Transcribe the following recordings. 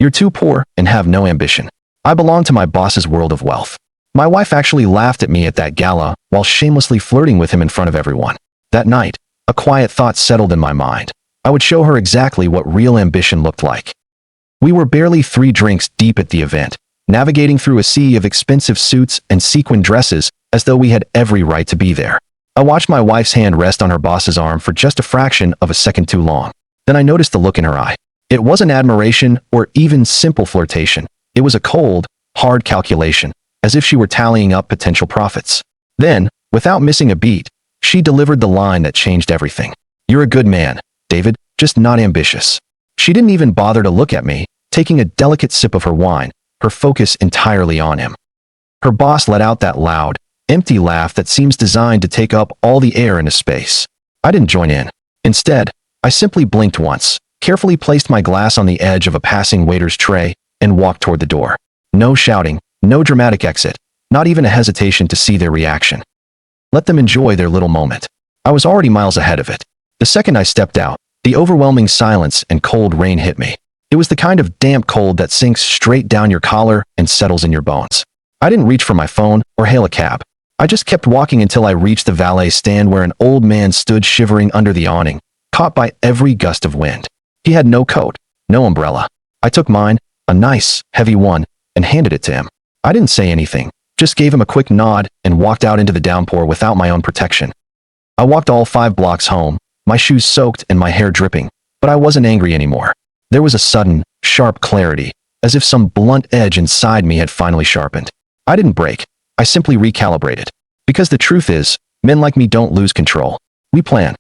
You're too poor and have no ambition. I belong to my boss's world of wealth. My wife actually laughed at me at that gala while shamelessly flirting with him in front of everyone. That night, a quiet thought settled in my mind. I would show her exactly what real ambition looked like. We were barely 3 drinks deep at the event, navigating through a sea of expensive suits and sequin dresses as though we had every right to be there. I watched my wife's hand rest on her boss's arm for just a fraction of a second too long. Then I noticed the look in her eye. It wasn't admiration or even simple flirtation. It was a cold, hard calculation, as if she were tallying up potential profits. Then, without missing a beat, she delivered the line that changed everything. "You're a good man, David, just not ambitious." She didn't even bother to look at me, taking a delicate sip of her wine, her focus entirely on him. Her boss let out that loud, empty laugh that seems designed to take up all the air in a space. I didn't join in. Instead, I simply blinked once, carefully placed my glass on the edge of a passing waiter's tray, and walked toward the door. No shouting, no dramatic exit, not even a hesitation to see their reaction. Let them enjoy their little moment. I was already miles ahead of it. The second I stepped out, the overwhelming silence and cold rain hit me. It was the kind of damp cold that sinks straight down your collar and settles in your bones. I didn't reach for my phone or hail a cab. I just kept walking until I reached the valet stand where an old man stood shivering under the awning, caught by every gust of wind. He had no coat, no umbrella. I took mine, a nice, heavy one, and handed it to him. I didn't say anything, just gave him a quick nod and walked out into the downpour without my own protection. I walked all 5 blocks home, my shoes soaked and my hair dripping, but I wasn't angry anymore. There was a sudden, sharp clarity, as if some blunt edge inside me had finally sharpened. I didn't break. I simply recalibrated. Because the truth is, men like me don't lose control. We plan.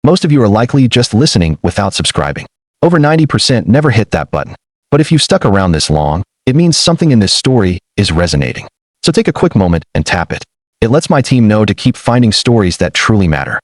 Most of you are likely just listening without subscribing. Over 90% never hit that button. But if you've stuck around this long, it means something in this story is resonating. So take a quick moment and tap it. It lets my team know to keep finding stories that truly matter.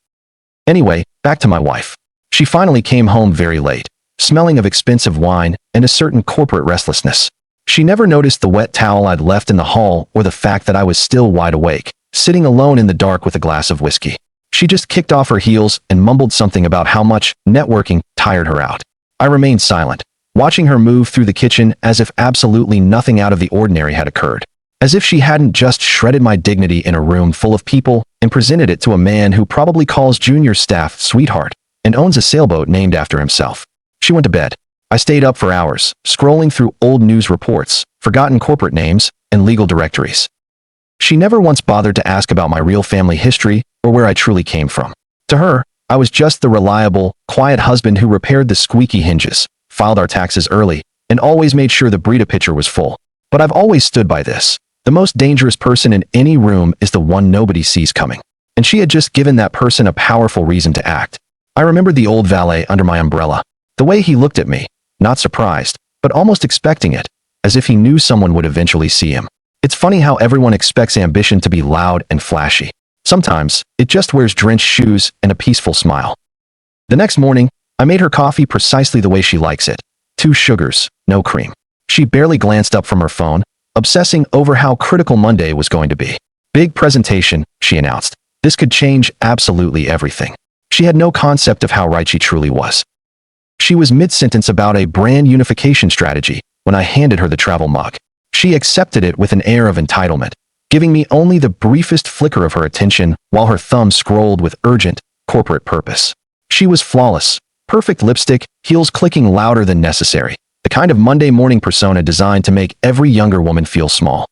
Anyway, back to my wife. She finally came home very late, smelling of expensive wine and a certain corporate restlessness. She never noticed the wet towel I'd left in the hall or the fact that I was still wide awake, sitting alone in the dark with a glass of whiskey. She just kicked off her heels and mumbled something about how much networking tired her out. I remained silent, watching her move through the kitchen as if absolutely nothing out of the ordinary had occurred. As if she hadn't just shredded my dignity in a room full of people and presented it to a man who probably calls junior staff sweetheart and owns a sailboat named after himself. She went to bed. I stayed up for hours, scrolling through old news reports, forgotten corporate names, and legal directories. She never once bothered to ask about my real family history or where I truly came from. To her, I was just the reliable, quiet husband who repaired the squeaky hinges, filed our taxes early, and always made sure the Brita pitcher was full. But I've always stood by this. The most dangerous person in any room is the one nobody sees coming. And she had just given that person a powerful reason to act. I remembered the old valet under my umbrella. The way he looked at me, not surprised, but almost expecting it, as if he knew someone would eventually see him. It's funny how everyone expects ambition to be loud and flashy. Sometimes, it just wears drenched shoes and a peaceful smile. The next morning, I made her coffee precisely the way she likes it. 2 sugars, no cream. She barely glanced up from her phone, obsessing over how critical Monday was going to be. "Big presentation," she announced. This could change absolutely everything. She had no concept of how right she truly was. She was mid-sentence about a brand unification strategy when I handed her the travel mug. She accepted it with an air of entitlement, giving me only the briefest flicker of her attention while her thumb scrolled with urgent, corporate purpose. She was flawless, perfect lipstick, heels clicking louder than necessary, the kind of Monday morning persona designed to make every younger woman feel small.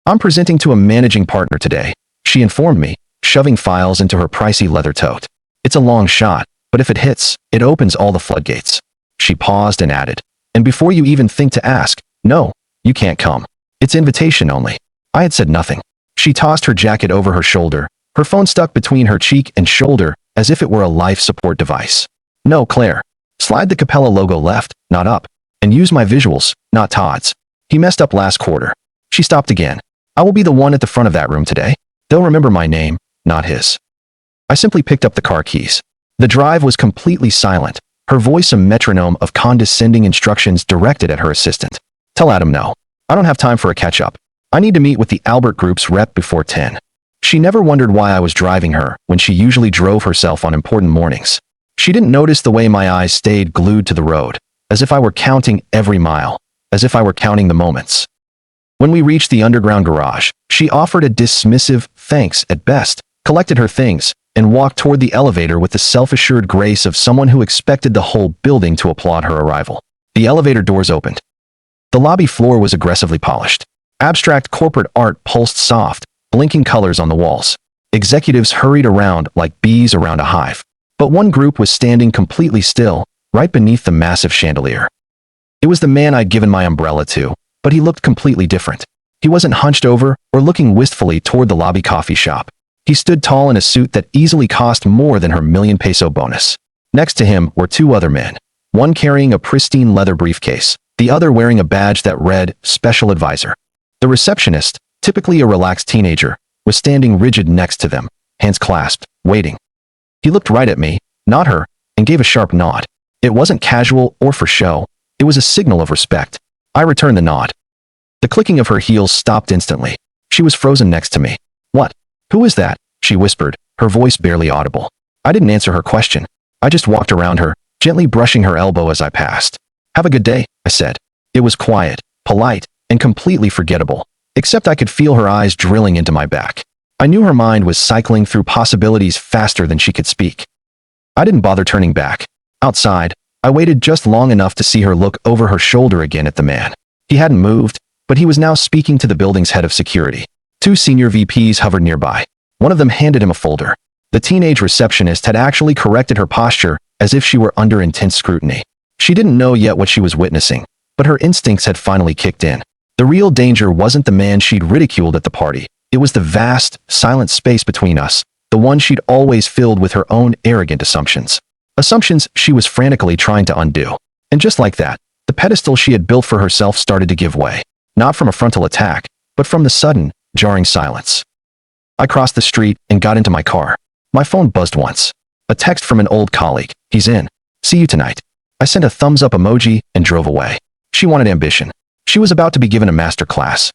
"I'm presenting to a managing partner today," she informed me, shoving files into her pricey leather tote. "It's a long shot, but if it hits, it opens all the floodgates." She paused and added, "And before you even think to ask, no, you can't come. It's invitation only." I had said nothing. She tossed her jacket over her shoulder, her phone stuck between her cheek and shoulder as if it were a life support device. "No, Claire. Slide the Capella logo left, not up. And use my visuals, not Todd's. He messed up last quarter." She stopped again. "I will be the one at the front of that room today. They'll remember my name, not his." I simply picked up the car keys. The drive was completely silent, her voice a metronome of condescending instructions directed at her assistant. "Tell Adam no. I don't have time for a catch-up. I need to meet with the Albert Group's rep before 10. She never wondered why I was driving her when she usually drove herself on important mornings. She didn't notice the way my eyes stayed glued to the road, as if I were counting every mile, as if I were counting the moments. When we reached the underground garage, she offered a dismissive thanks at best, collected her things, and walked toward the elevator with the self-assured grace of someone who expected the whole building to applaud her arrival. The elevator doors opened. The lobby floor was aggressively polished. Abstract corporate art pulsed soft, blinking colors on the walls. Executives hurried around like bees around a hive. But one group was standing completely still, right beneath the massive chandelier. It was the man I'd given my umbrella to, but he looked completely different. He wasn't hunched over or looking wistfully toward the lobby coffee shop. He stood tall in a suit that easily cost more than her $1,000,000 bonus. Next to him were two other men, one carrying a pristine leather briefcase, the other wearing a badge that read Special Advisor. The receptionist, typically a relaxed teenager, was standing rigid next to them, hands clasped, waiting. He looked right at me, not her, and gave a sharp nod. It wasn't casual or for show. It was a signal of respect. I returned the nod. The clicking of her heels stopped instantly. She was frozen next to me. "What? Who is that?" she whispered, her voice barely audible. I didn't answer her question. I just walked around her, gently brushing her elbow as I passed. "Have a good day," I said. It was quiet, polite, and completely forgettable, except I could feel her eyes drilling into my back. I knew her mind was cycling through possibilities faster than she could speak. I didn't bother turning back. Outside, I waited just long enough to see her look over her shoulder again at the man. He hadn't moved, but he was now speaking to the building's head of security. Two senior VPs hovered nearby. One of them handed him a folder. The teenage receptionist had actually corrected her posture as if she were under intense scrutiny. She didn't know yet what she was witnessing, but her instincts had finally kicked in. The real danger wasn't the man she'd ridiculed at the party. It was the vast, silent space between us, the one she'd always filled with her own arrogant assumptions. Assumptions she was frantically trying to undo. And just like that, the pedestal she had built for herself started to give way. Not from a frontal attack, but from the sudden, jarring silence. I crossed the street and got into my car. My phone buzzed once. A text from an old colleague. "He's in. See you tonight." I sent a thumbs-up emoji and drove away. She wanted ambition. She was about to be given a master class.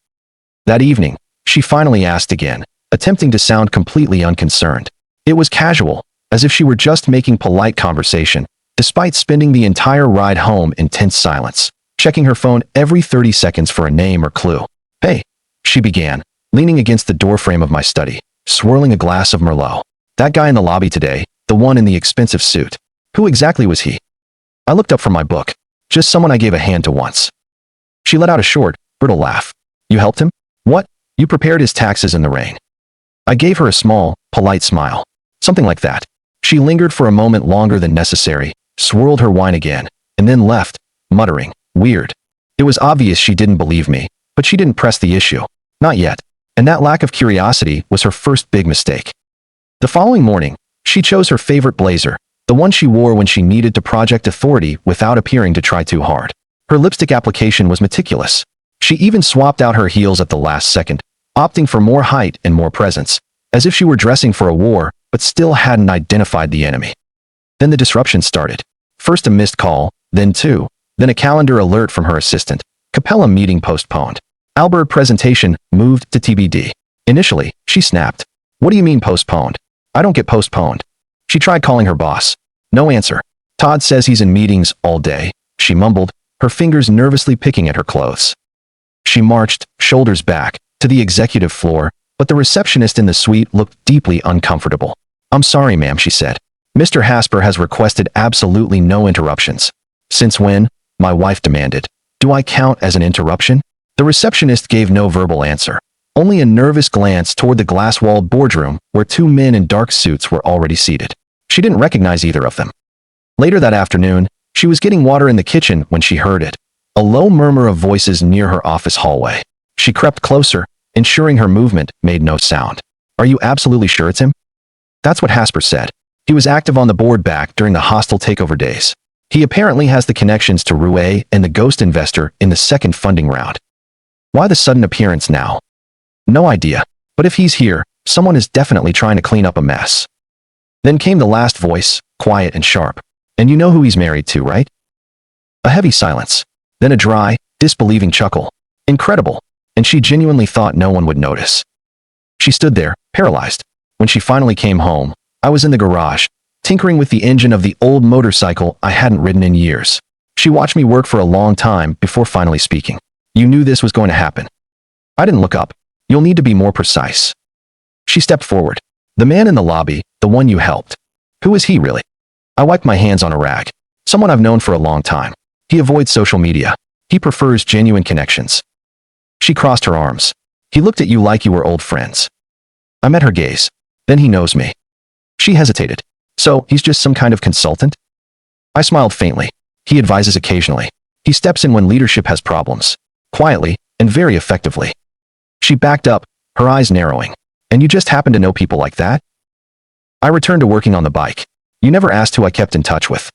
That evening, she finally asked again, attempting to sound completely unconcerned. It was casual, as if she were just making polite conversation, despite spending the entire ride home in tense silence, checking her phone every 30 seconds for a name or clue. "Hey," she began, leaning against the doorframe of my study, swirling a glass of Merlot. "That guy in the lobby today, the one in the expensive suit. Who exactly was he?" I looked up from my book. "Just someone I gave a hand to once." She let out a short, brittle laugh. "You helped him? What? You prepared his taxes in the rain." I gave her a small, polite smile. "Something like that." She lingered for a moment longer than necessary, swirled her wine again, and then left, muttering, "Weird." It was obvious she didn't believe me, but she didn't press the issue. Not yet. And that lack of curiosity was her first big mistake. The following morning, she chose her favorite blazer, the one she wore when she needed to project authority without appearing to try too hard. Her lipstick application was meticulous. She even swapped out her heels at the last second, opting for more height and more presence, as if she were dressing for a war, but still hadn't identified the enemy. Then the disruption started. First a missed call, then two, then a calendar alert from her assistant. Capella meeting postponed. Albert presentation moved to TBD. Initially, she snapped. "What do you mean postponed? I don't get postponed." She tried calling her boss. No answer. "Todd says he's in meetings all day," she mumbled, her fingers nervously picking at her clothes. She marched, shoulders back, to the executive floor, but the receptionist in the suite looked deeply uncomfortable. "I'm sorry, ma'am," she said. "Mr. Hasper has requested absolutely no interruptions." "Since when?" my wife demanded. "Do I count as an interruption?" The receptionist gave no verbal answer, only a nervous glance toward the glass-walled boardroom where two men in dark suits were already seated. She didn't recognize either of them. Later that afternoon, she was getting water in the kitchen when she heard it. A low murmur of voices near her office hallway. She crept closer, ensuring her movement made no sound. "Are you absolutely sure it's him?" "That's what Hasper said. He was active on the board back during the hostile takeover days. He apparently has the connections to Rouet and the ghost investor in the second funding round." "Why the sudden appearance now?" "No idea. But if he's here, someone is definitely trying to clean up a mess." Then came the last voice, quiet and sharp. "And you know who he's married to, right?" A heavy silence. Then a dry, disbelieving chuckle. Incredible. And she genuinely thought no one would notice. She stood there, paralyzed. When she finally came home, I was in the garage, tinkering with the engine of the old motorcycle I hadn't ridden in years. She watched me work for a long time before finally speaking. You knew this was going to happen. I didn't look up. You'll need to be more precise. She stepped forward. The man in the lobby, the one you helped. Who is he really? I wiped my hands on a rag. Someone I've known for a long time. He avoids social media. He prefers genuine connections. She crossed her arms. He looked at you like you were old friends. I met her gaze. Then he knows me. She hesitated. So, he's just some kind of consultant? I smiled faintly. He advises occasionally. He steps in when leadership has problems. Quietly, and very effectively. She backed up, her eyes narrowing. And you just happen to know people like that? I returned to working on the bike. You never asked who I kept in touch with.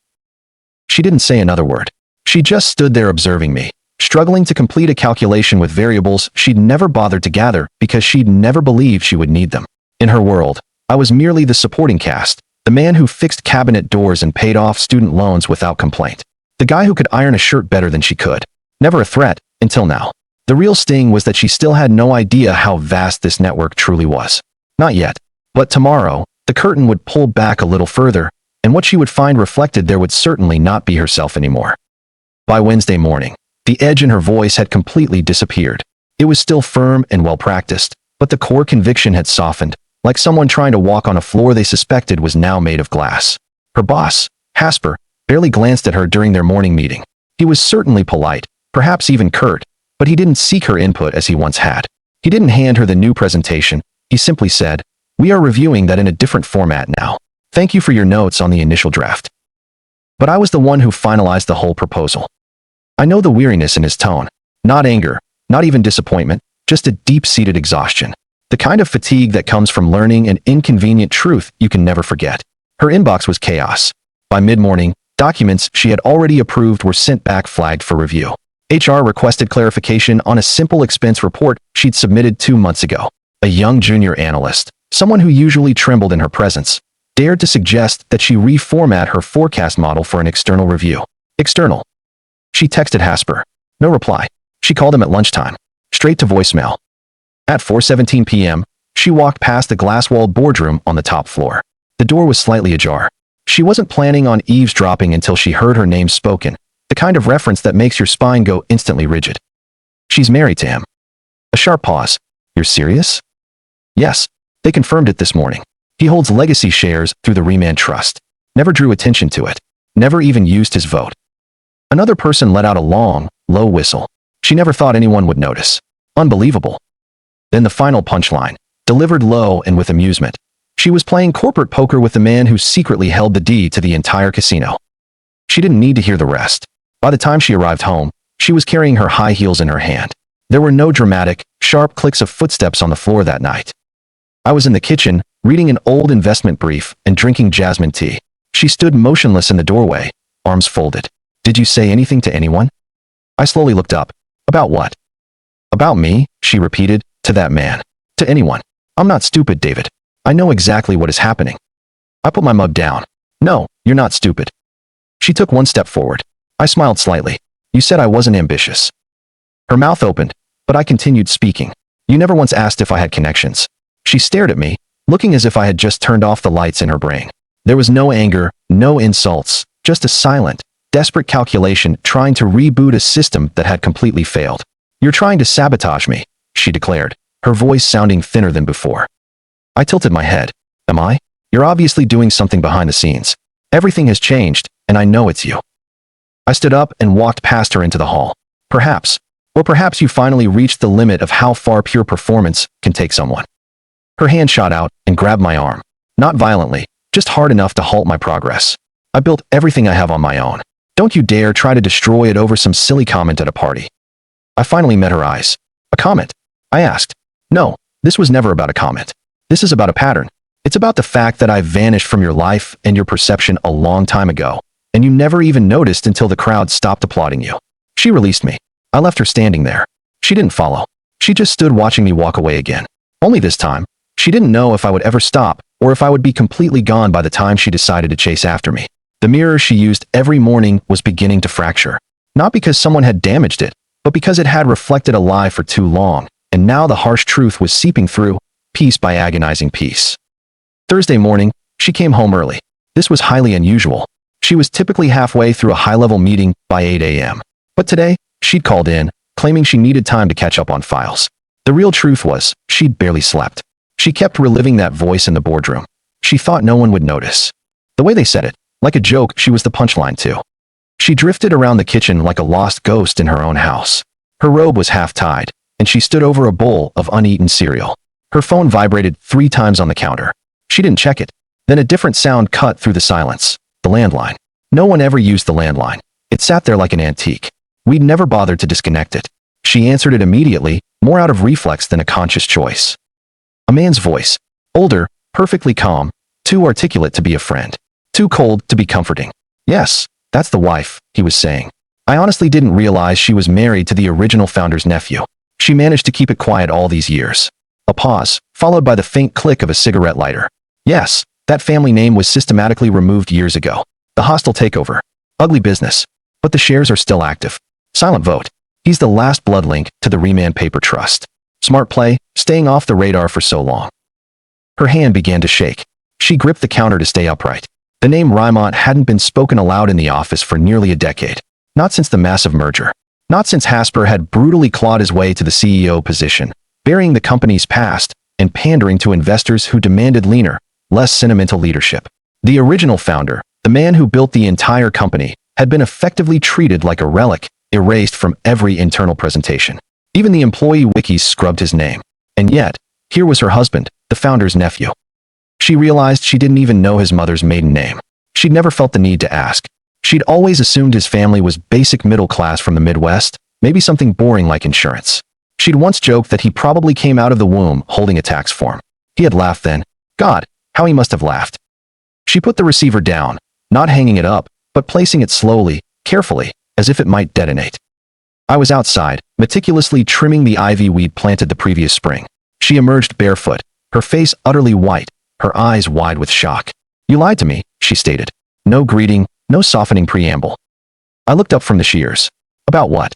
She didn't say another word. She just stood there observing me, struggling to complete a calculation with variables she'd never bothered to gather because she'd never believed she would need them. In her world, I was merely the supporting cast, the man who fixed cabinet doors and paid off student loans without complaint. The guy who could iron a shirt better than she could. Never a threat, until now. The real sting was that she still had no idea how vast this network truly was. Not yet. But tomorrow, the curtain would pull back a little further, and what she would find reflected there would certainly not be herself anymore. By Wednesday morning, the edge in her voice had completely disappeared. It was still firm and well-practiced, but the core conviction had softened, like someone trying to walk on a floor they suspected was now made of glass. Her boss, Hasper, barely glanced at her during their morning meeting. He was certainly polite, perhaps even curt, but he didn't seek her input as he once had. He didn't hand her the new presentation. He simply said, "We are reviewing that in a different format now. Thank you for your notes on the initial draft." But I was the one who finalized the whole proposal. I know the weariness in his tone. Not anger, not even disappointment, just a deep-seated exhaustion. The kind of fatigue that comes from learning an inconvenient truth you can never forget. Her inbox was chaos. By mid-morning, documents she had already approved were sent back flagged for review. HR requested clarification on a simple expense report she'd submitted 2 months ago. A young junior analyst, someone who usually trembled in her presence, dared to suggest that she reformat her forecast model for an external review. External. She texted Hasper. No reply. She called him at lunchtime. Straight to voicemail. At 4:17 p.m., she walked past the glass-walled boardroom on the top floor. The door was slightly ajar. She wasn't planning on eavesdropping until she heard her name spoken, the kind of reference that makes your spine go instantly rigid. She's married to him. A sharp pause. You're serious? Yes. They confirmed it this morning. He holds legacy shares through the Remand Trust. Never drew attention to it. Never even used his vote. Another person let out a long, low whistle. She never thought anyone would notice. Unbelievable. Then the final punchline, delivered low and with amusement. She was playing corporate poker with the man who secretly held the deed to the entire casino. She didn't need to hear the rest. By the time she arrived home, she was carrying her high heels in her hand. There were no dramatic, sharp clicks of footsteps on the floor that night. I was in the kitchen, reading an old investment brief and drinking jasmine tea. She stood motionless in the doorway, arms folded. Did you say anything to anyone? I slowly looked up. About what? About me, she repeated, to that man. To anyone. I'm not stupid, David. I know exactly what is happening. I put my mug down. No, you're not stupid. She took one step forward. I smiled slightly. You said I wasn't ambitious. Her mouth opened, but I continued speaking. You never once asked if I had connections. She stared at me, looking as if I had just turned off the lights in her brain. There was no anger, no insults, just a silent, desperate calculation trying to reboot a system that had completely failed. You're trying to sabotage me, she declared, her voice sounding thinner than before. I tilted my head. Am I? You're obviously doing something behind the scenes. Everything has changed, and I know it's you. I stood up and walked past her into the hall. Perhaps, or perhaps you finally reached the limit of how far pure performance can take someone. Her hand shot out and grabbed my arm. Not violently, just hard enough to halt my progress. I built everything I have on my own. Don't you dare try to destroy it over some silly comment at a party. I finally met her eyes. A comment? I asked. No, this was never about a comment. This is about a pattern. It's about the fact that I vanished from your life and your perception a long time ago, and you never even noticed until the crowd stopped applauding you. She released me. I left her standing there. She didn't follow. She just stood watching me walk away again. Only this time, she didn't know if I would ever stop or if I would be completely gone by the time she decided to chase after me. The mirror she used every morning was beginning to fracture. Not because someone had damaged it, but because it had reflected a lie for too long, and now the harsh truth was seeping through, piece by agonizing piece. Thursday morning, she came home early. This was highly unusual. She was typically halfway through a high-level meeting by 8 a.m. But today, she'd called in, claiming she needed time to catch up on files. The real truth was, she'd barely slept. She kept reliving that voice in the boardroom. She thought no one would notice. The way they said it, like a joke, she was the punchline too. She drifted around the kitchen like a lost ghost in her own house. Her robe was half-tied, and she stood over a bowl of uneaten cereal. Her phone vibrated 3 times on the counter. She didn't check it. Then a different sound cut through the silence. The landline. No one ever used the landline. It sat there like an antique. We'd never bothered to disconnect it. She answered it immediately, more out of reflex than a conscious choice. A man's voice. Older, perfectly calm, too articulate to be a friend. Too cold to be comforting. Yes, that's the wife, he was saying. I honestly didn't realize she was married to the original founder's nephew. She managed to keep it quiet all these years. A pause, followed by the faint click of a cigarette lighter. Yes, that family name was systematically removed years ago. The hostile takeover. Ugly business. But the shares are still active. Silent vote. He's the last blood link to the Remand Paper Trust. Smart play, staying off the radar for so long. Her hand began to shake. She gripped the counter to stay upright. The name Rymont hadn't been spoken aloud in the office for nearly a decade. Not since the massive merger. Not since Hasper had brutally clawed his way to the CEO position, burying the company's past and pandering to investors who demanded leaner, less sentimental leadership. The original founder, the man who built the entire company, had been effectively treated like a relic, erased from every internal presentation. Even the employee wikis scrubbed his name. And yet, here was her husband, the founder's nephew. She realized she didn't even know his mother's maiden name. She'd never felt the need to ask. She'd always assumed his family was basic middle class from the Midwest, maybe something boring like insurance. She'd once joked that he probably came out of the womb holding a tax form. He had laughed then. God, how he must have laughed. She put the receiver down, not hanging it up, but placing it slowly, carefully, as if it might detonate. I was outside, meticulously trimming the ivy we'd planted the previous spring. She emerged barefoot, her face utterly white, her eyes wide with shock. You lied to me, she stated. No greeting, no softening preamble. I looked up from the shears. About what?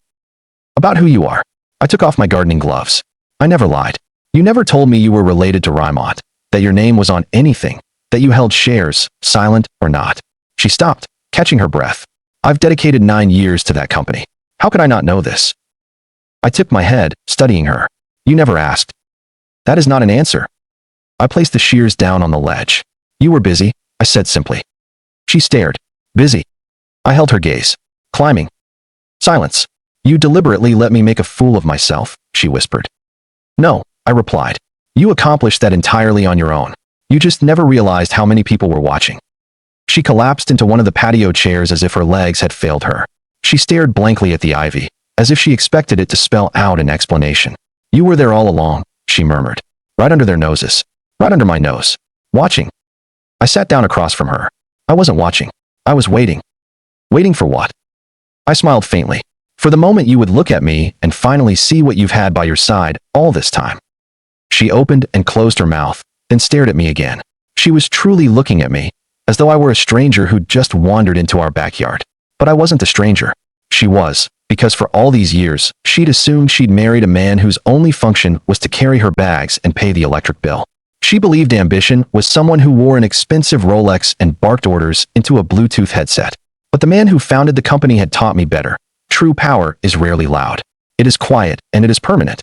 About who you are. I took off my gardening gloves. I never lied. You never told me you were related to Rymont, that your name was on anything, that you held shares, silent or not. She stopped, catching her breath. I've dedicated 9 years to that company. How could I not know this? I tipped my head, studying her. You never asked. That is not an answer. I placed the shears down on the ledge. You were busy, I said simply. She stared. Busy. I held her gaze. Climbing. Silence. You deliberately let me make a fool of myself, she whispered. No, I replied. You accomplished that entirely on your own. You just never realized how many people were watching. She collapsed into one of the patio chairs as if her legs had failed her. She stared blankly at the ivy, as if she expected it to spell out an explanation. You were there all along, she murmured. Right under their noses. Right under my nose. Watching. I sat down across from her. I wasn't watching. I was waiting. Waiting for what? I smiled faintly. For the moment you would look at me and finally see what you've had by your side all this time. She opened and closed her mouth, then stared at me again. She was truly looking at me, as though I were a stranger who'd just wandered into our backyard. But I wasn't a stranger. She was, because for all these years, she'd assumed she'd married a man whose only function was to carry her bags and pay the electric bill. She believed ambition was someone who wore an expensive Rolex and barked orders into a Bluetooth headset. But the man who founded the company had taught me better. True power is rarely loud. It is quiet, and it is permanent.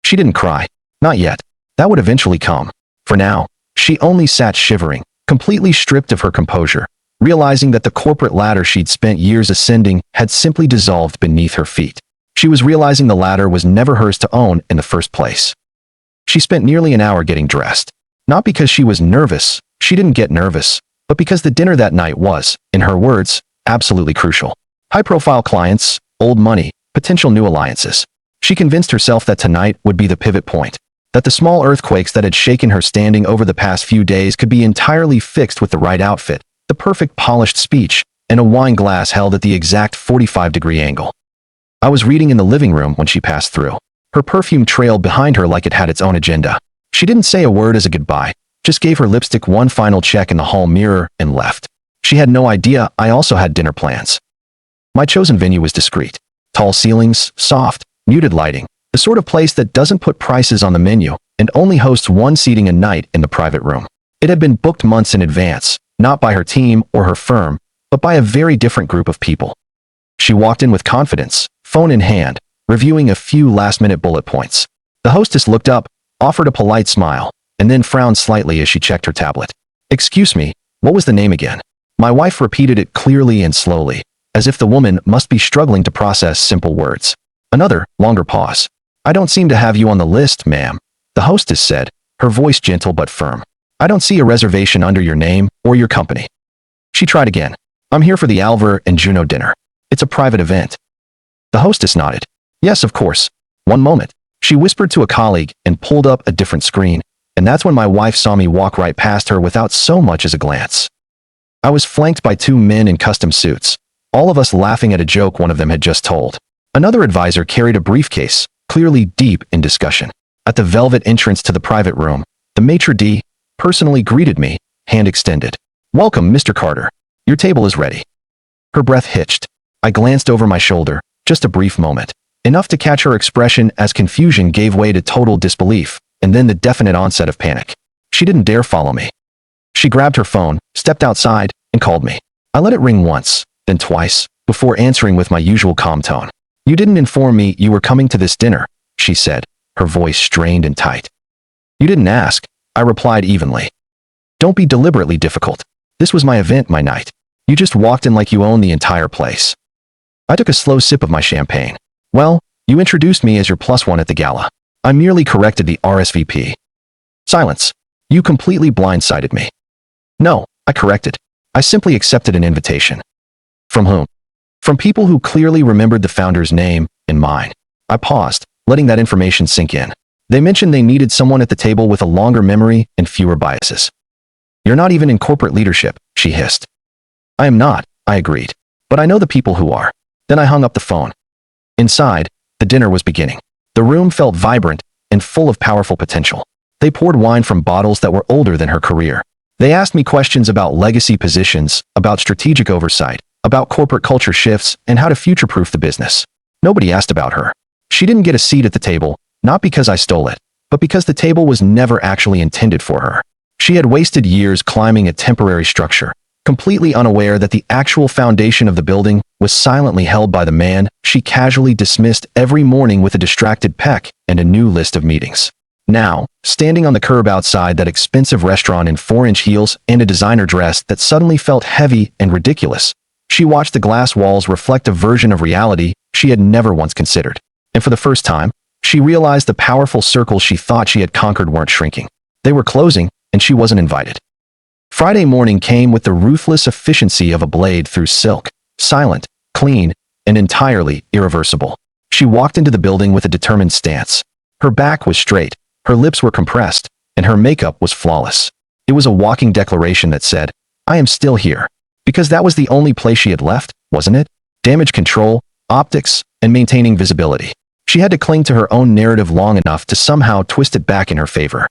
She didn't cry. Not yet. That would eventually come. For now, she only sat shivering, completely stripped of her composure, realizing that the corporate ladder she'd spent years ascending had simply dissolved beneath her feet. She was realizing the ladder was never hers to own in the first place. She spent nearly an hour getting dressed. Not because she was nervous, she didn't get nervous, but because the dinner that night was, in her words, absolutely crucial. High-profile clients, old money, potential new alliances. She convinced herself that tonight would be the pivot point, that the small earthquakes that had shaken her standing over the past few days could be entirely fixed with the right outfit, the perfect polished speech, and a wine glass held at the exact 45-degree angle. I was reading in the living room when she passed through. Her perfume trailed behind her like it had its own agenda. She didn't say a word as a goodbye, just gave her lipstick one final check in the hall mirror and left. She had no idea I also had dinner plans. My chosen venue was discreet. Tall ceilings, soft, muted lighting, the sort of place that doesn't put prices on the menu and only hosts one seating a night in the private room. It had been booked months in advance, not by her team or her firm, but by a very different group of people. She walked in with confidence, phone in hand, reviewing a few last-minute bullet points. The hostess looked up, offered a polite smile, and then frowned slightly as she checked her tablet. "Excuse me, what was the name again?" My wife repeated it clearly and slowly, as if the woman must be struggling to process simple words. Another, longer pause. "I don't seem to have you on the list, ma'am," the hostess said, her voice gentle but firm. "I don't see a reservation under your name or your company." She tried again. "I'm here for the Alvar and Juno dinner. It's a private event." The hostess nodded. "Yes, of course. One moment." She whispered to a colleague and pulled up a different screen, and that's when my wife saw me walk right past her without so much as a glance. I was flanked by two men in custom suits, all of us laughing at a joke one of them had just told. Another advisor carried a briefcase, clearly deep in discussion. At the velvet entrance to the private room, the maitre d' personally greeted me, hand extended. "Welcome, Mr. Carter. Your table is ready." Her breath hitched. I glanced over my shoulder, just a brief moment. Enough to catch her expression as confusion gave way to total disbelief, and then the definite onset of panic. She didn't dare follow me. She grabbed her phone, stepped outside, and called me. I let it ring once, then twice, before answering with my usual calm tone. "You didn't inform me you were coming to this dinner," she said, her voice strained and tight. "You didn't ask," I replied evenly. "Don't be deliberately difficult. This was my event, my night. You just walked in like you own the entire place." I took a slow sip of my champagne. "Well, you introduced me as your +1 at the gala. I merely corrected the RSVP." Silence. "You completely blindsided me." "No," I corrected. "I simply accepted an invitation." "From whom?" "From people who clearly remembered the founder's name and mine." I paused, letting that information sink in. "They mentioned they needed someone at the table with a longer memory and fewer biases." "You're not even in corporate leadership," she hissed. "I am not," I agreed. "But I know the people who are." Then I hung up the phone. Inside, the dinner was beginning. The room felt vibrant and full of powerful potential. They poured wine from bottles that were older than her career. They asked me questions about legacy positions, about strategic oversight, about corporate culture shifts, and how to future-proof the business. Nobody asked about her. She didn't get a seat at the table, not because I stole it, but because the table was never actually intended for her. She had wasted years climbing a temporary structure, completely unaware that the actual foundation of the building was silently held by the man she casually dismissed every morning with a distracted peck and a new list of meetings. Now, standing on the curb outside that expensive restaurant in 4-inch heels and a designer dress that suddenly felt heavy and ridiculous, she watched the glass walls reflect a version of reality she had never once considered. And for the first time, she realized the powerful circles she thought she had conquered weren't shrinking. They were closing, and she wasn't invited. Friday morning came with the ruthless efficiency of a blade through silk, silent, clean, and entirely irreversible. She walked into the building with a determined stance. Her back was straight, her lips were compressed, and her makeup was flawless. It was a walking declaration that said, "I am still here." Because that was the only place she had left, wasn't it? Damage control, optics, and maintaining visibility. She had to cling to her own narrative long enough to somehow twist it back in her favor.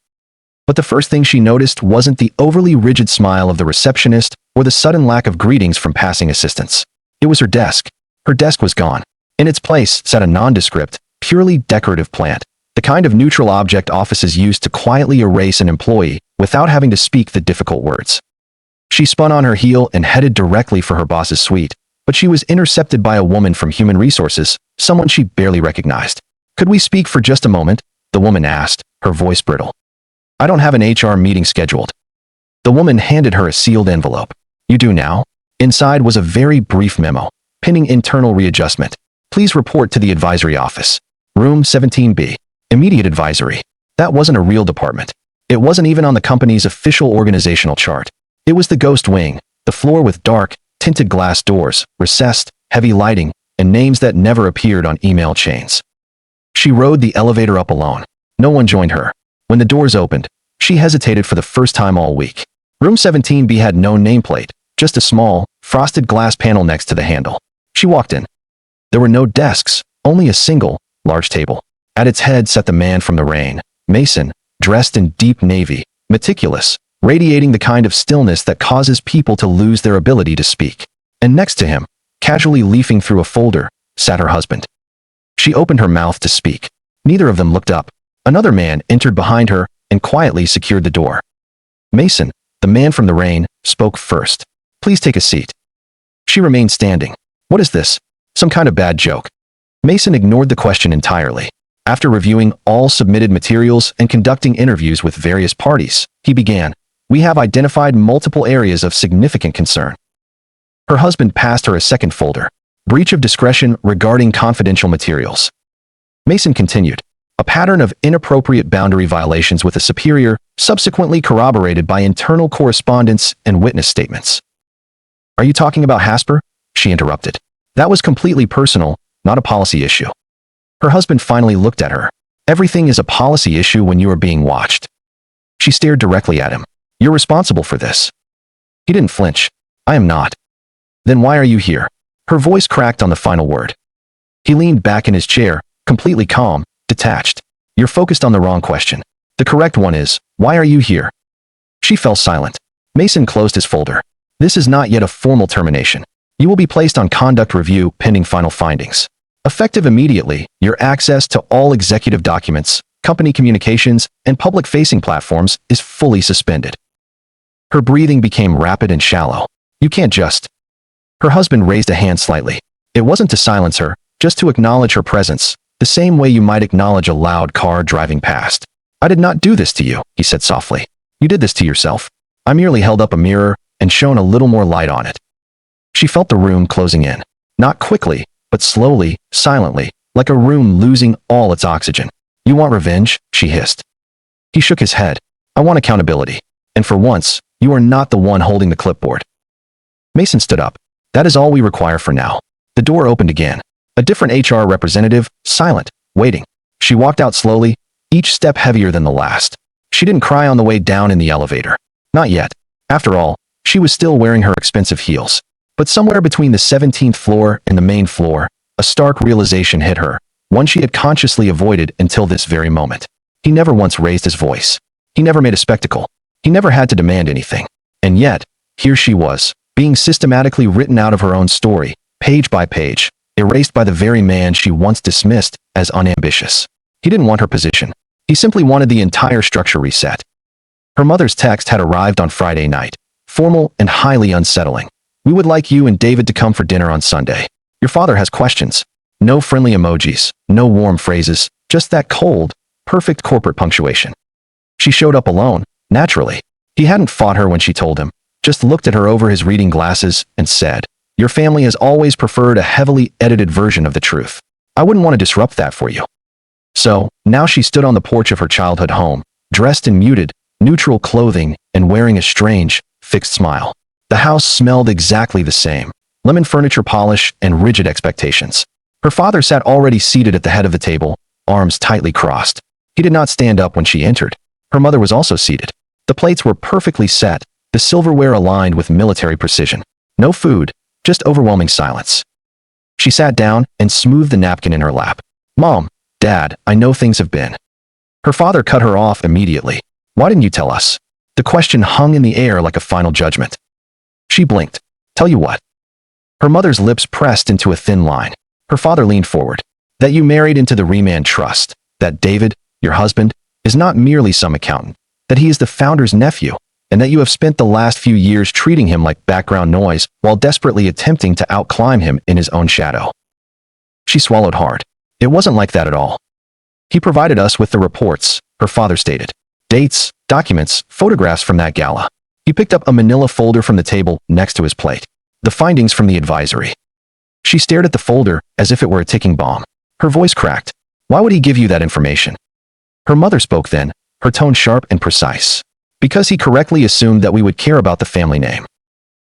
But the first thing she noticed wasn't the overly rigid smile of the receptionist or the sudden lack of greetings from passing assistants. It was her desk. Her desk was gone. In its place sat a nondescript, purely decorative plant, the kind of neutral object offices use to quietly erase an employee without having to speak the difficult words. She spun on her heel and headed directly for her boss's suite, but she was intercepted by a woman from Human Resources, someone she barely recognized. "Could we speak for just a moment?" the woman asked, her voice brittle. "I don't have an HR meeting scheduled." The woman handed her a sealed envelope. "You do now?" Inside was a very brief memo, pinning internal readjustment. "Please report to the advisory office. Room 17B. Immediate advisory." That wasn't a real department. It wasn't even on the company's official organizational chart. It was the ghost wing, the floor with dark, tinted glass doors, recessed, heavy lighting, and names that never appeared on email chains. She rode the elevator up alone. No one joined her. When the doors opened, she hesitated for the first time all week. Room 17B had no nameplate, just a small, frosted glass panel next to the handle. She walked in. There were no desks, only a single, large table. At its head sat the man from the rain, Mason, dressed in deep navy, meticulous, radiating the kind of stillness that causes people to lose their ability to speak. And next to him, casually leafing through a folder, sat her husband. She opened her mouth to speak. Neither of them looked up. Another man entered behind her and quietly secured the door. Mason, the man from the rain, spoke first. "Please take a seat." She remained standing. What is this? Some kind of bad joke? Mason ignored the question entirely. After reviewing all submitted materials and conducting interviews with various parties, he began, "We have identified multiple areas of significant concern." Her husband passed her a second folder. Breach of discretion regarding confidential materials. Mason continued, "A pattern of inappropriate boundary violations with a superior, subsequently corroborated by internal correspondence and witness statements." "Are you talking about Hasper?" she interrupted. "That was completely personal, not a policy issue." Her husband finally looked at her. "Everything is a policy issue when you are being watched." She stared directly at him. "You're responsible for this." He didn't flinch. "I am not." "Then why are you here?" Her voice cracked on the final word. He leaned back in his chair, completely calm, detached. "You're focused on the wrong question. The correct one is, why are you here?" She fell silent. Mason closed his folder. "This is not yet a formal termination. You will be placed on conduct review pending final findings. Effective immediately, your access to all executive documents, company communications, and public-facing platforms is fully suspended." Her breathing became rapid and shallow. "You can't just..." Her husband raised a hand slightly. It wasn't to silence her, just to acknowledge her presence, the same way you might acknowledge a loud car driving past. "I did not do this to you," he said softly. "You did this to yourself. I merely held up a mirror and shone a little more light on it." She felt the room closing in. Not quickly, but slowly, silently, like a room losing all its oxygen. "You want revenge?" she hissed. He shook his head. "I want accountability. And for once, you are not the one holding the clipboard." Mason stood up. "That is all we require for now." The door opened again. A different HR representative, silent, waiting. She walked out slowly, each step heavier than the last. She didn't cry on the way down in the elevator. Not yet. After all, she was still wearing her expensive heels. But somewhere between the 17th floor and the main floor, a stark realization hit her, one she had consciously avoided until this very moment. He never once raised his voice. He never made a spectacle. He never had to demand anything. And yet, here she was, being systematically written out of her own story, page by page, erased by the very man she once dismissed as unambitious. He didn't want her position. He simply wanted the entire structure reset. Her mother's text had arrived on Friday night, formal and highly unsettling. "We would like you and David to come for dinner on Sunday. Your father has questions." No friendly emojis, no warm phrases, just that cold, perfect corporate punctuation. She showed up alone, naturally. He hadn't fought her when she told him, just looked at her over his reading glasses and said, "Your family has always preferred a heavily edited version of the truth. I wouldn't want to disrupt that for you." So, now she stood on the porch of her childhood home, dressed in muted, neutral clothing and wearing a strange, fixed smile. The house smelled exactly the same, lemon furniture polish and rigid expectations. Her father sat already seated at the head of the table, arms tightly crossed. He did not stand up when she entered. Her mother was also seated. The plates were perfectly set, the silverware aligned with military precision. No food, just overwhelming silence. She sat down and smoothed the napkin in her lap. "Mom, Dad, I know things have been..." Her father cut her off immediately. "Why didn't you tell us?" The question hung in the air like a final judgment. She blinked. "Tell you what?" Her mother's lips pressed into a thin line. Her father leaned forward. "That you married into the Remand Trust. That David, your husband, is not merely some accountant. That he is the founder's nephew. And that you have spent the last few years treating him like background noise while desperately attempting to outclimb him in his own shadow." She swallowed hard. "It wasn't like that at all. He provided us with the reports," her father stated. "Dates, documents, photographs from that gala." He picked up a manila folder from the table next to his plate. "The findings from the advisory." She stared at the folder as if it were a ticking bomb. Her voice cracked. "Why would he give you that information?" Her mother spoke then, her tone sharp and precise. "Because he correctly assumed that we would care about the family name."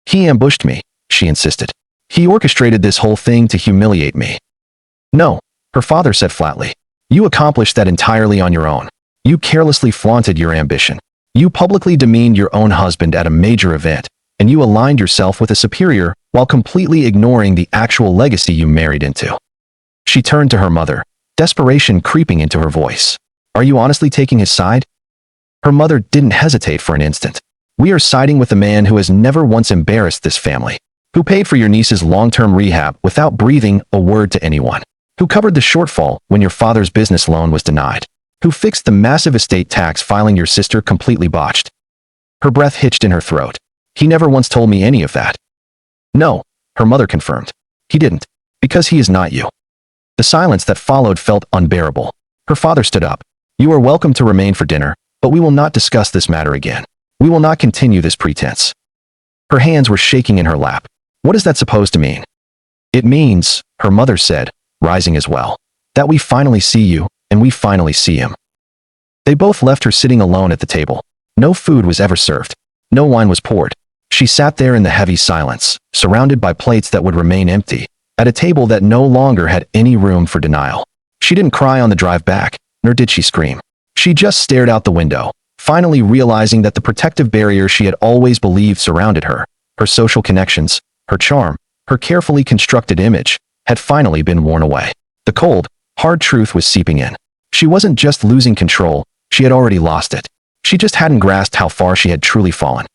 "He ambushed me," she insisted. "He orchestrated this whole thing to humiliate me." "No," her father said flatly. "You accomplished that entirely on your own. You carelessly flaunted your ambition. You publicly demeaned your own husband at a major event, and you aligned yourself with a superior while completely ignoring the actual legacy you married into." She turned to her mother, desperation creeping into her voice. "Are you honestly taking his side?" Her mother didn't hesitate for an instant. "We are siding with a man who has never once embarrassed this family, who paid for your niece's long-term rehab without breathing a word to anyone, who covered the shortfall when your father's business loan was denied, who fixed the massive estate tax filing your sister completely botched." Her breath hitched in her throat. "He never once told me any of that." "No," her mother confirmed. He didn't. Because he is not you. The silence that followed felt unbearable. Her father stood up. You are welcome to remain for dinner, but we will not discuss this matter again. We will not continue this pretense. Her hands were shaking in her lap. What is that supposed to mean? It means, her mother said, rising as well, that we finally see you, and we finally see him. They both left her sitting alone at the table. No food was ever served. No wine was poured. She sat there in the heavy silence, surrounded by plates that would remain empty, at a table that no longer had any room for denial. She didn't cry on the drive back, nor did she scream. She just stared out the window, finally realizing that the protective barrier she had always believed surrounded her, her social connections, her charm, her carefully constructed image, had finally been worn away. The cold, hard truth was seeping in. She wasn't just losing control, she had already lost it. She just hadn't grasped how far she had truly fallen.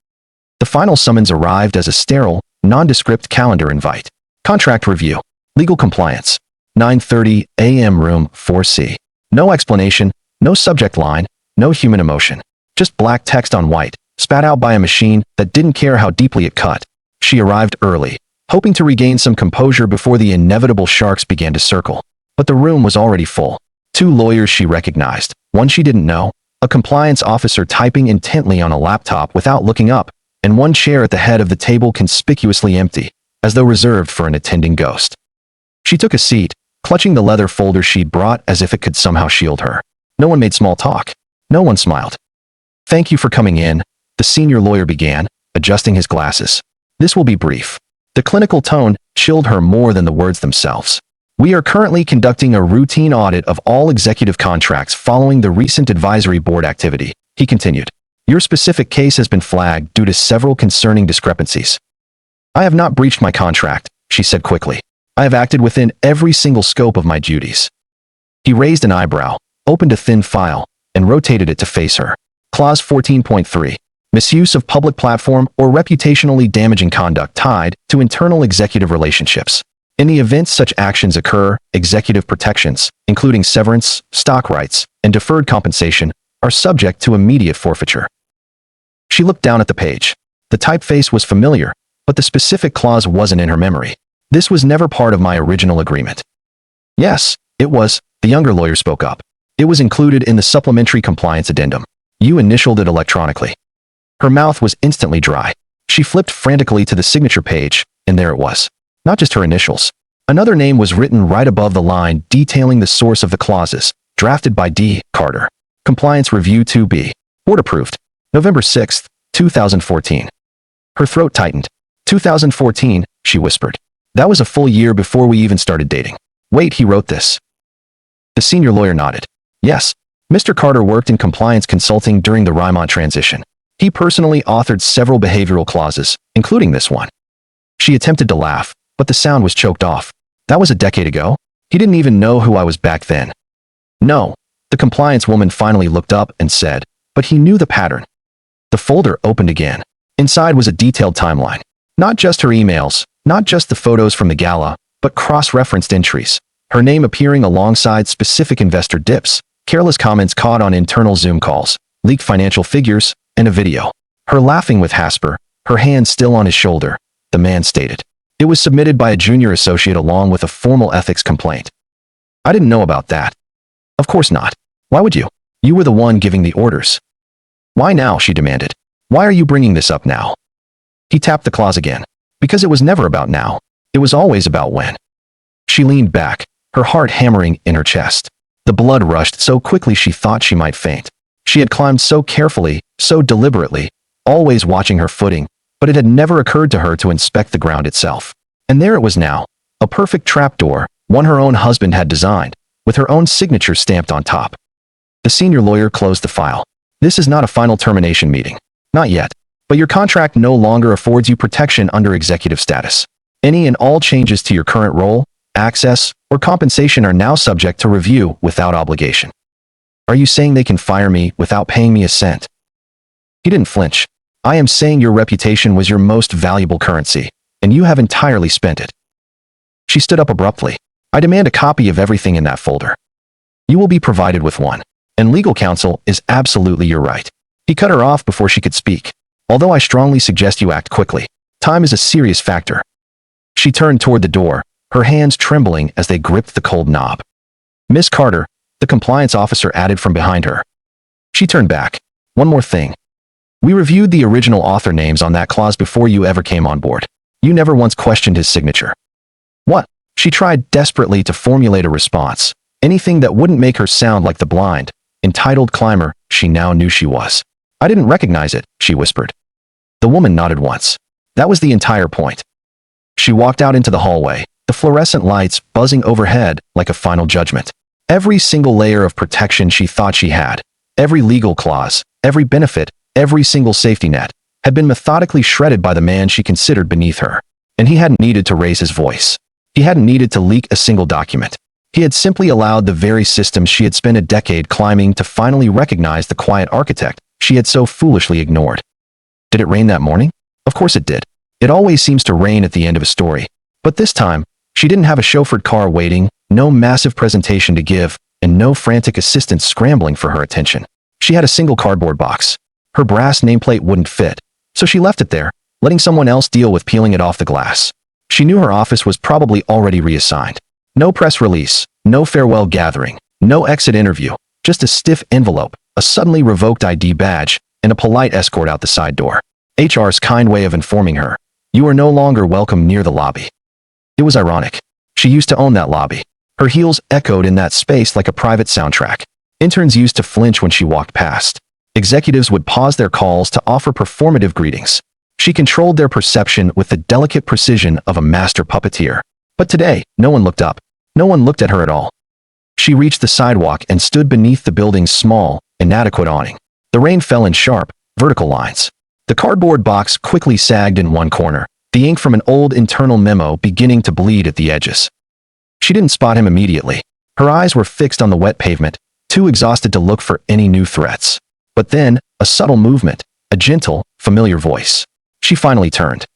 The final summons arrived as a sterile, nondescript calendar invite. Contract review. Legal compliance. 9:30 a.m. room 4C. No explanation, no subject line, no human emotion. Just black text on white, spat out by a machine that didn't care how deeply it cut. She arrived early, hoping to regain some composure before the inevitable sharks began to circle. But the room was already full. 2 lawyers she recognized, one she didn't know, a compliance officer typing intently on a laptop without looking up, and one chair at the head of the table conspicuously empty, as though reserved for an attending ghost. She took a seat, clutching the leather folder she'd brought as if it could somehow shield her. No one made small talk. No one smiled. Thank you for coming in, the senior lawyer began, adjusting his glasses. This will be brief. The clinical tone chilled her more than the words themselves. We are currently conducting a routine audit of all executive contracts following the recent advisory board activity, he continued. Your specific case has been flagged due to several concerning discrepancies. I have not breached my contract, she said quickly. I have acted within every single scope of my duties. He raised an eyebrow, opened a thin file, and rotated it to face her. Clause 14.3. Misuse of public platform or reputationally damaging conduct tied to internal executive relationships. In the event such actions occur, executive protections, including severance, stock rights, and deferred compensation, are subject to immediate forfeiture. She looked down at the page. The typeface was familiar, but the specific clause wasn't in her memory. This was never part of my original agreement. Yes, it was, the younger lawyer spoke up. It was included in the supplementary compliance addendum. You initialed it electronically. Her mouth was instantly dry. She flipped frantically to the signature page, and there it was. Not just her initials. Another name was written right above the line detailing the source of the clauses, drafted by D. Carter. Compliance Review 2B. Board approved. November 6, 2014. Her throat tightened. 2014, she whispered. That was a full year before we even started dating. Wait, he wrote this. The senior lawyer nodded. Yes, Mr. Carter worked in compliance consulting during the Rymont transition. He personally authored several behavioral clauses, including this one. She attempted to laugh, but the sound was choked off. That was a decade ago. He didn't even know who I was back then. No, the compliance woman finally looked up and said, but he knew the pattern. The folder opened again. Inside was a detailed timeline. Not just her emails, not just the photos from the gala, but cross-referenced entries. Her name appearing alongside specific investor dips, careless comments caught on internal Zoom calls, leaked financial figures, and a video. Her laughing with Hasper, her hand still on his shoulder, the man stated. It was submitted by a junior associate along with a formal ethics complaint. I didn't know about that. Of course not. Why would you? You were the one giving the orders. Why now, she demanded. Why are you bringing this up now? He tapped the clause again. Because it was never about now. It was always about when. She leaned back, her heart hammering in her chest. The blood rushed so quickly she thought she might faint. She had climbed so carefully, so deliberately, always watching her footing, but it had never occurred to her to inspect the ground itself. And there it was now, a perfect trapdoor, one her own husband had designed, with her own signature stamped on top. The senior lawyer closed the file. This is not a final termination meeting. Not yet. But your contract no longer affords you protection under executive status. Any and all changes to your current role, access, or compensation are now subject to review without obligation. Are you saying they can fire me without paying me a cent? He didn't flinch. I am saying your reputation was your most valuable currency, and you have entirely spent it. She stood up abruptly. I demand a copy of everything in that folder. You will be provided with one, and legal counsel is absolutely your right. He cut her off before she could speak. Although I strongly suggest you act quickly. Time is a serious factor. She turned toward the door, her hands trembling as they gripped the cold knob. "Miss Carter," the compliance officer added from behind her. She turned back. "One more thing. We reviewed the original author names on that clause before you ever came on board. You never once questioned his signature." "What?" She tried desperately to formulate a response, anything that wouldn't make her sound like the blind, entitled climber she now knew she was. "I didn't recognize it," she whispered. The woman nodded once. That was the entire point. She walked out into the hallway, the fluorescent lights buzzing overhead like a final judgment. Every single layer of protection she thought she had, every legal clause, every benefit, every single safety net, had been methodically shredded by the man she considered beneath her. And he hadn't needed to raise his voice. He hadn't needed to leak a single document. He had simply allowed the very systems she had spent a decade climbing to finally recognize the quiet architect she had so foolishly ignored. Did it rain that morning? Of course it did. It always seems to rain at the end of a story. But this time, she didn't have a chauffeured car waiting, no massive presentation to give, and no frantic assistants scrambling for her attention. She had a single cardboard box. Her brass nameplate wouldn't fit, so she left it there, letting someone else deal with peeling it off the glass. She knew her office was probably already reassigned. No press release, no farewell gathering, no exit interview, just a stiff envelope, a suddenly revoked ID badge, and a polite escort out the side door. HR's kind way of informing her, "You are no longer welcome near the lobby." It was ironic. She used to own that lobby. Her heels echoed in that space like a private soundtrack. Interns used to flinch when she walked past. Executives would pause their calls to offer performative greetings. She controlled their perception with the delicate precision of a master puppeteer. But today, no one looked up. No one looked at her at all. She reached the sidewalk and stood beneath the building's small, inadequate awning. The rain fell in sharp, vertical lines. The cardboard box quickly sagged in one corner, the ink from an old internal memo beginning to bleed at the edges. She didn't spot him immediately. Her eyes were fixed on the wet pavement, too exhausted to look for any new threats. But then, a subtle movement, a gentle, familiar voice. She finally turned.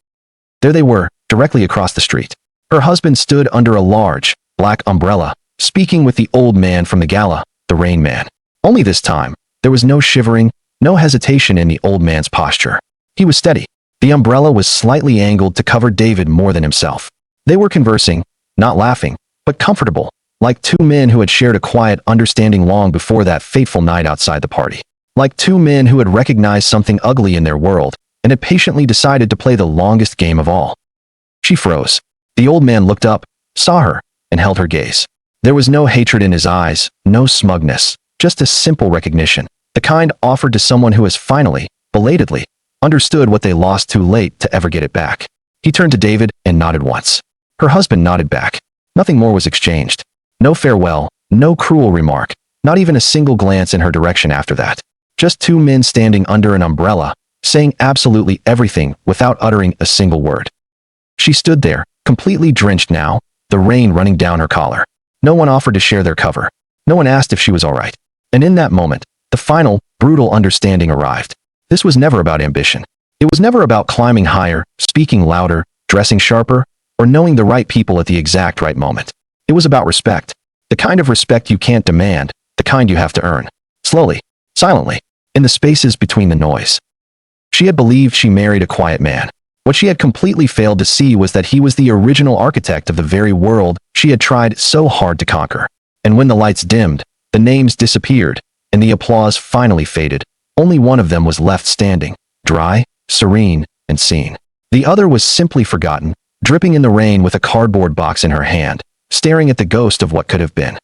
There they were, directly across the street. Her husband stood under a large, black umbrella, speaking with the old man from the GALA, the Rain Man. Only this time, there was no shivering, no hesitation in the old man's posture. He was steady. The umbrella was slightly angled to cover David more than himself. They were conversing, not laughing, but comfortable, like two men who had shared a quiet understanding long before that fateful night outside the party. Like two men who had recognized something ugly in their world and had patiently decided to play the longest game of all. She froze. The old man looked up, saw her, and held her gaze. There was no hatred in his eyes, no smugness, just a simple recognition, the kind offered to someone who has finally, belatedly, understood what they lost too late to ever get it back. He turned to David and nodded once. Her husband nodded back. Nothing more was exchanged. No farewell, no cruel remark, not even a single glance in her direction after that. Just two men standing under an umbrella, saying absolutely everything without uttering a single word. She stood there, completely drenched now, the rain running down her collar. No one offered to share their cover. No one asked if she was all right. And in that moment, the final, brutal understanding arrived. This was never about ambition. It was never about climbing higher, speaking louder, dressing sharper, or knowing the right people at the exact right moment. It was about respect. The kind of respect you can't demand, the kind you have to earn. Slowly, silently, in the spaces between the noise. She had believed she married a quiet man. What she had completely failed to see was that he was the original architect of the very world she had tried so hard to conquer. And when the lights dimmed, the names disappeared, and the applause finally faded, only one of them was left standing, dry, serene, and seen. The other was simply forgotten, dripping in the rain with a cardboard box in her hand, staring at the ghost of what could have been.